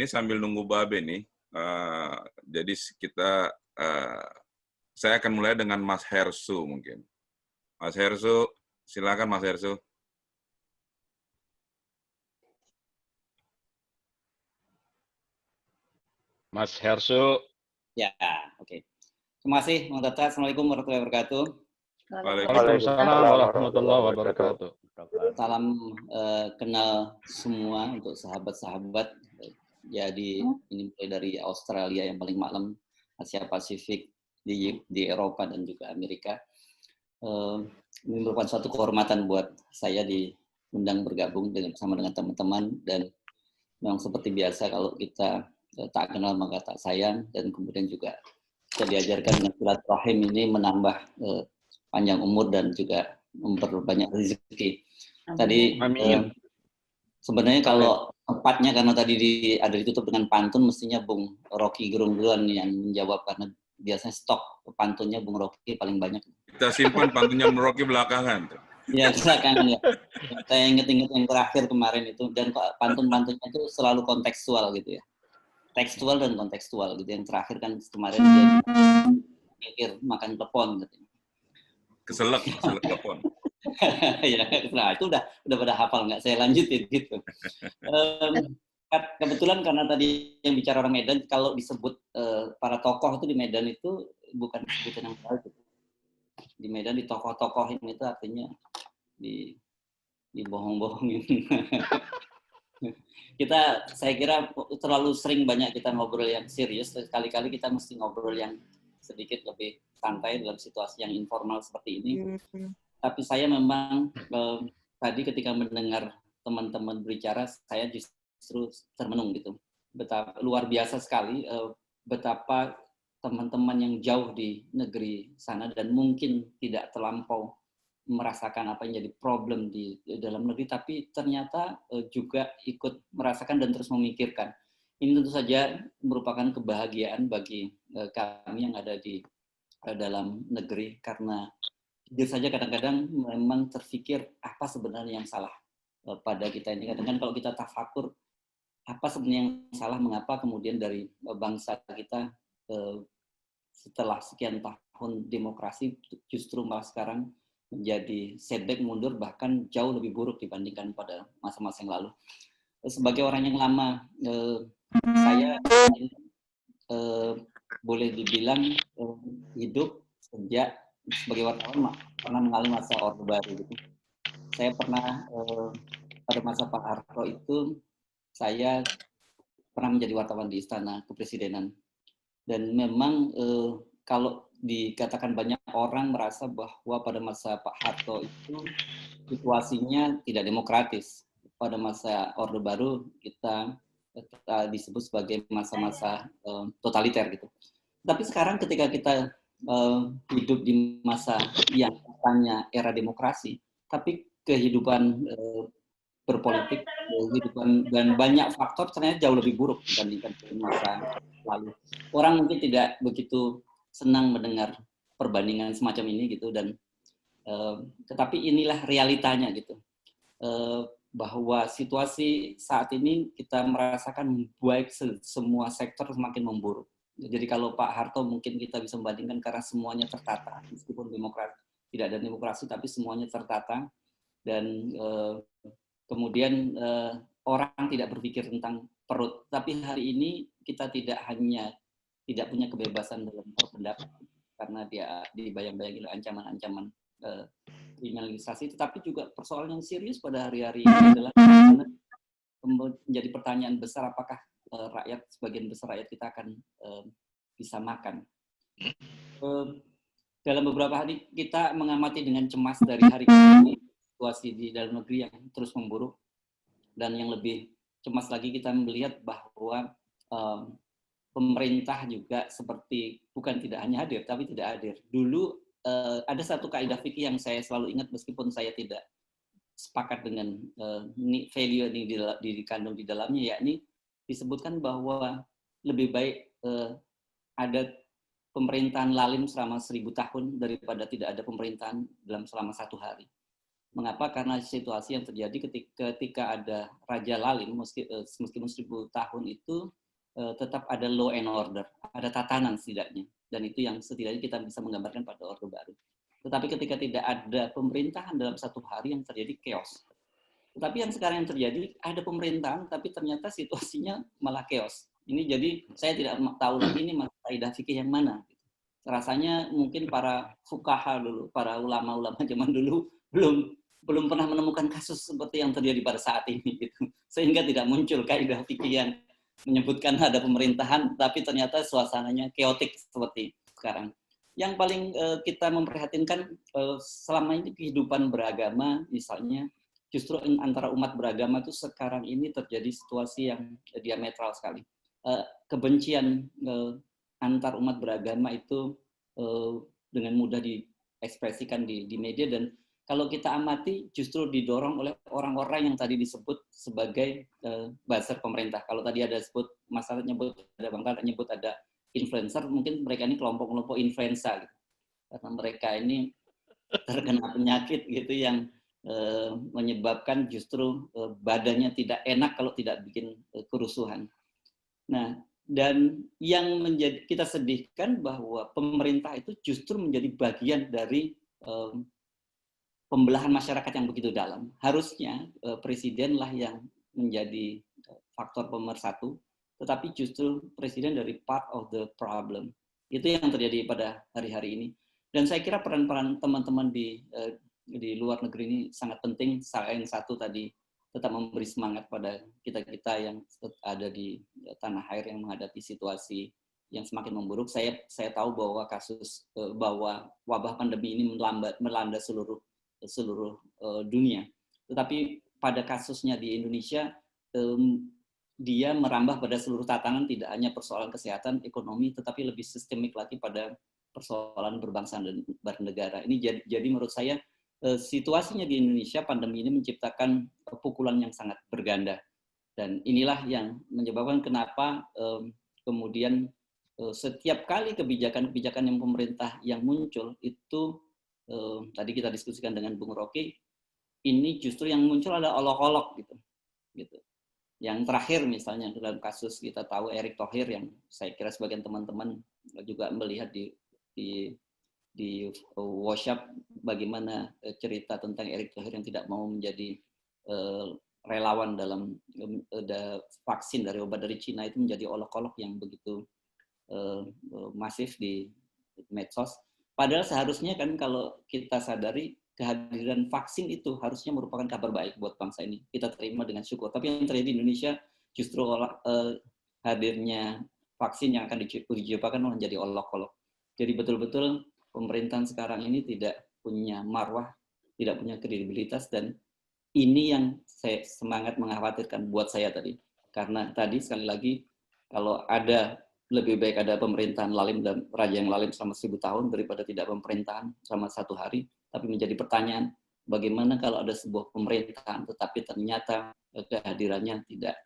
ini sambil nunggu Babe nih. Jadi kita, saya akan mulai dengan Mas Hersu mungkin. Mas Hersu, silakan Mas Hersu. Mas Hersu. Ya, oke. Terima kasih, Bang Tata. Assalamualaikum warahmatullahi wabarakatuh. Waalaikumsalam warahmatullahi wabarakatuh. Salam kenal semua untuk sahabat-sahabat. Jadi ini mulai dari Australia yang paling malam, Asia Pasifik, di Eropa dan juga Amerika. Ini merupakan suatu kehormatan buat saya diundang bergabung bersama dengan teman-teman, dan memang seperti biasa kalau kita tak kenal maka tak sayang, dan kemudian juga kita diajarkan dengan silaturahim ini menambah panjang umur dan juga memperbanyak rezeki. Tadi sebenarnya kalau tepatnya karena tadi ada ditutup dengan pantun, mestinya Bung Rocky Gerung duluan yang menjawab karena biasanya stok pantunnya Bung Rocky paling banyak. Kita simpan pantunnya Bung Rocky belakangan. Ya, belakangan ya. Saya ingat-ingat yang terakhir kemarin itu, dan pantun-pantunnya itu selalu kontekstual gitu ya. Tekstual dan kontekstual gitu. Yang terakhir kan kemarin dia mikir makan telepon gitu. Keselak telepon. Ya, nah itu udah pada hafal, nggak saya lanjutin gitu. Kebetulan karena tadi yang bicara orang Medan, kalau disebut para tokoh itu di Medan itu bukan sebutan yang baik gitu. Di Medan di tokoh-tokohin itu artinya dibohong-bohongin. Saya kira terlalu sering banyak kita ngobrol yang serius, sekali-kali kita mesti ngobrol yang sedikit lebih santai dalam situasi yang informal seperti ini. Tapi saya memang tadi ketika mendengar teman-teman berbicara, saya justru termenung gitu. Betapa luar biasa sekali betapa teman-teman yang jauh di negeri sana dan mungkin tidak terlampau merasakan apa yang jadi problem di dalam negeri, tapi ternyata juga ikut merasakan dan terus memikirkan. Ini tentu saja merupakan kebahagiaan bagi kami yang ada di dalam negeri, karena jujur saja kadang-kadang memang terfikir apa sebenarnya yang salah pada kita ini. Kadang-kadang kalau kita tafakur, apa sebenarnya yang salah, mengapa kemudian dari bangsa kita setelah sekian tahun demokrasi justru malah sekarang menjadi setback, mundur, bahkan jauh lebih buruk dibandingkan pada masa-masa yang lalu. Sebagai orang yang lama, saya boleh dibilang hidup sejak sebagai wartawan pernah mengalami masa Orde Baru gitu. Saya pernah pada masa Pak Harto itu saya pernah menjadi wartawan di Istana Kepresidenan, dan memang kalau dikatakan banyak orang merasa bahwa pada masa Pak Harto itu situasinya tidak demokratis. Pada masa Orde Baru kita disebut sebagai masa-masa totaliter gitu. Tapi sekarang ketika kita hidup di masa yang katanya era demokrasi, tapi kehidupan berpolitik, kehidupan dan banyak faktor ternyata jauh lebih buruk dibandingkan masa lalu. Orang mungkin tidak begitu senang mendengar perbandingan semacam ini gitu, dan tetapi inilah realitanya gitu, bahwa situasi saat ini kita merasakan baik semua sektor semakin memburuk. Jadi kalau Pak Harto mungkin kita bisa membandingkan karena semuanya tertata, meskipun tidak ada demokrasi tapi semuanya tertata, dan kemudian orang tidak berpikir tentang perut. Tapi hari ini kita tidak hanya tidak punya kebebasan dalam berpendapat karena dia dibayang-bayangi oleh ancaman-ancaman kriminalisasi, tetapi juga persoalan yang serius pada hari-hari ini adalah menjadi pertanyaan besar, apakah sebagian besar rakyat kita akan bisa makan. Dalam beberapa hari kita mengamati dengan cemas dari hari ke hari situasi di dalam negeri yang terus memburuk, dan yang lebih cemas lagi kita melihat bahwa pemerintah juga seperti bukan tidak hanya hadir tapi tidak hadir. Dulu ada satu kaidah fikih yang saya selalu ingat meskipun saya tidak sepakat dengan value yang dikandung di dalamnya, yakni disebutkan bahwa lebih baik ada pemerintahan lalim selama 1000 tahun daripada tidak ada pemerintahan selama 1 hari. Mengapa? Karena situasi yang terjadi ketika ada Raja Lalim, meskipun 1000 tahun itu tetap ada law and order, ada tatanan setidaknya. Dan itu yang setidaknya kita bisa menggambarkan pada Orde Baru. Tetapi ketika tidak ada pemerintahan dalam satu hari yang terjadi chaos. Tetapi yang sekarang yang terjadi, ada pemerintahan, tapi ternyata situasinya malah chaos. Ini jadi saya tidak tahu lagi ini kaidah fikih yang mana. Rasanya mungkin para fuqaha dulu, para ulama-ulama zaman dulu belum pernah menemukan kasus seperti yang terjadi pada saat ini, gitu. Sehingga tidak muncul kaidah fikih yang menyebutkan ada pemerintahan, tapi ternyata suasananya keotik seperti sekarang. Yang paling kita memprihatinkan selama ini kehidupan beragama, misalnya justru antara umat beragama itu sekarang ini terjadi situasi yang diametral sekali. Kebencian antar umat beragama itu dengan mudah diekspresikan di media, dan kalau kita amati justru didorong oleh orang-orang yang tadi disebut sebagai buzzer pemerintah. Kalau tadi ada sebut masalah nyebut ada Bang Tata nyebut ada influencer, mungkin mereka ini kelompok-kelompok influenza gitu. Karena mereka ini terkena penyakit gitu yang menyebabkan justru badannya tidak enak kalau tidak bikin kerusuhan. Nah, dan yang kita sedihkan bahwa pemerintah itu justru menjadi bagian dari pembelahan masyarakat yang begitu dalam. Harusnya presidenlah yang menjadi faktor pemersatu, tetapi justru presiden dari part of the problem. Itu yang terjadi pada hari-hari ini. Dan saya kira peran-peran teman-teman di luar negeri ini sangat penting. Selain satu tadi, tetap memberi semangat pada kita-kita yang ada di tanah air yang menghadapi situasi yang semakin memburuk. Saya tahu bahwa bahwa wabah pandemi ini melanda seluruh dunia. Tetapi pada kasusnya di Indonesia, dia merambah pada seluruh tatanan, tidak hanya persoalan kesehatan, ekonomi, tetapi lebih sistemik lagi pada persoalan berbangsa dan bernegara. Ini jadi menurut saya situasinya di Indonesia, pandemi ini menciptakan pukulan yang sangat berganda. Dan inilah yang menyebabkan kenapa kemudian setiap kali kebijakan-kebijakan yang pemerintah yang muncul itu tadi kita diskusikan dengan Bung Rocky, ini justru yang muncul ada olok-olok gitu. Yang terakhir misalnya dalam kasus kita tahu Erick Thohir, yang saya kira sebagian teman-teman juga melihat di workshop bagaimana cerita tentang Erick Thohir yang tidak mau menjadi relawan dalam vaksin dari obat dari Cina, itu menjadi olok-olok yang begitu masif di medsos. Padahal seharusnya kan kalau kita sadari kehadiran vaksin itu harusnya merupakan kabar baik buat bangsa ini. Kita terima dengan syukur. Tapi yang terjadi di Indonesia justru hadirnya vaksin yang akan dicobakan menjadi olok-olok. Jadi betul-betul pemerintahan sekarang ini tidak punya marwah, tidak punya kredibilitas, dan ini yang saya semangat mengkhawatirkan buat saya tadi. Karena tadi sekali lagi, kalau ada lebih baik ada pemerintahan lalim dan raja yang lalim selama 1000 tahun daripada tidak pemerintahan selama 1 hari. Tapi menjadi pertanyaan, bagaimana kalau ada sebuah pemerintahan tetapi ternyata kehadirannya tidak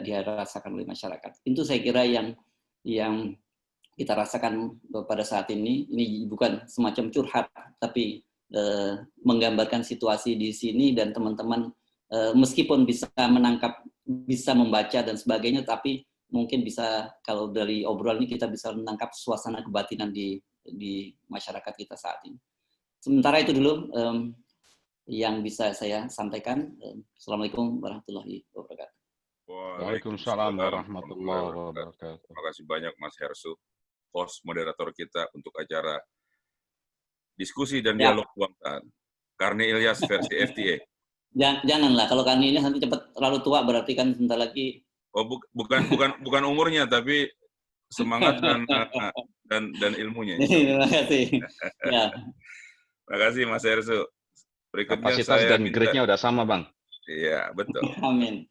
dirasakan oleh masyarakat. Itu saya kira yang kita rasakan pada saat ini. Ini bukan semacam curhat, tapi menggambarkan situasi di sini, dan teman-teman meskipun bisa menangkap, bisa membaca dan sebagainya, tapi mungkin bisa, kalau dari obrolan ini kita bisa menangkap suasana kebatinan di masyarakat kita saat ini. Sementara itu dulu yang bisa saya sampaikan. Assalamualaikum warahmatullahi wabarakatuh. Waalaikumsalam warahmatullahi wabarakatuh. Terima kasih banyak Mas Hersu, host moderator kita untuk acara diskusi dan dialog kebangsaan. Karni Ilyas versi FTA. Janganlah, kalau Karni ini nanti cepat terlalu tua, berarti kan sebentar lagi. Oh, bukan umurnya, tapi semangat dan ilmunya. Terima kasih. Ya. Terima kasih Mas Hersu. Berikutnya kapasitas dan grade-nya udah sama, Bang. Iya, betul. Amin.